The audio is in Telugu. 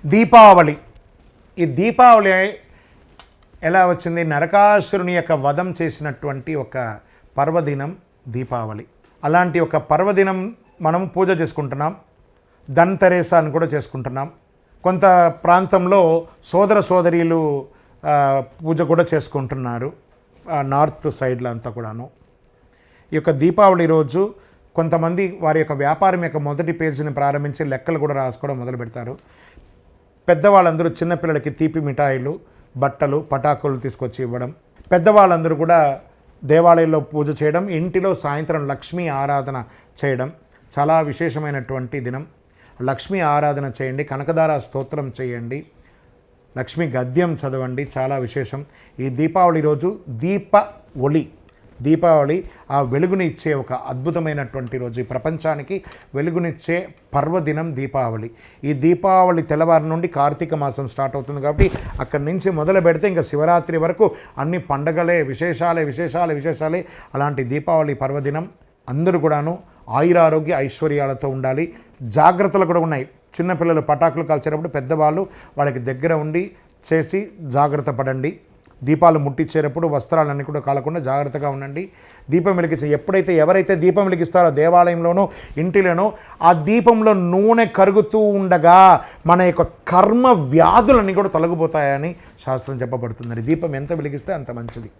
దీపావళి. ఈ దీపావళి ఎలా వచ్చింది? నరకాసురుని యొక్క వధం చేసినటువంటి ఒక పర్వదినం దీపావళి. అలాంటి ఒక పర్వదినం మనం పూజ చేసుకుంటున్నాం. ధన్తెరస్ అని కూడా చేసుకుంటున్నాం. కొంత ప్రాంతంలో సోదర సోదరీలు పూజ కూడా చేసుకుంటున్నారు, నార్త్ సైడ్లో అంతా కూడాను. ఈ యొక్క దీపావళి రోజు కొంతమంది వారి యొక్క వ్యాపారం యొక్క మొదటి పేజీని ప్రారంభించి లెక్కలు కూడా రాసుకోవడం మొదలు పెడతారు. పెద్దవాళ్ళందరూ చిన్నపిల్లలకి తీపి మిఠాయిలు, బట్టలు, పటాకులు తీసుకొచ్చి ఇవ్వడం. పెద్దవాళ్ళందరూ కూడా దేవాలయంలో పూజ చేయడం, ఇంటిలో సాయంత్రం లక్ష్మీ ఆరాధన చేయడం చాలా విశేషమైనటువంటి దినం. లక్ష్మీ ఆరాధన చేయండి, కనకదార స్తోత్రం చేయండి, లక్ష్మీ గద్యం చదవండి, చాలా విశేషం. ఈ దీపావళి రోజు దీపావళి ఆ వెలుగుని ఇచ్చే ఒక అద్భుతమైనటువంటి రోజు. ఈ ప్రపంచానికి వెలుగునిచ్చే పర్వదినం దీపావళి. ఈ దీపావళి తెల్లవారి నుండి కార్తీక మాసం స్టార్ట్ అవుతుంది కాబట్టి అక్కడి నుంచి మొదలు పెడితే ఇంకా శివరాత్రి వరకు అన్ని పండగలే, విశేషాలే. అలాంటి దీపావళి పర్వదినం అందరూ కూడాను ఆయురారోగ్య ఐశ్వర్యాలతో ఉండాలి. జాగ్రత్తలు కూడా ఉన్నాయి. చిన్నపిల్లలు పటాకులు కాల్చేటప్పుడు పెద్దవాళ్ళు వాళ్ళకి దగ్గర ఉండి చేసి జాగ్రత్త పడండి. దీపాలు ముట్టించేటప్పుడు వస్త్రాలన్నీ కూడా కాలకుండా జాగ్రత్తగా ఉండండి. దీపం వెలిగించి ఎవరైతే దీపం వెలిగిస్తారో దేవాలయంలోనో ఇంటిలోనో ఆ దీపంలో నూనె కరుగుతూ ఉండగా మన యొక్క కర్మ వ్యాధులన్నీ కూడా తొలగిపోతాయని శాస్త్రం చెప్పబడుతుంది. దీపం ఎంత వెలిగిస్తే అంత మంచిది.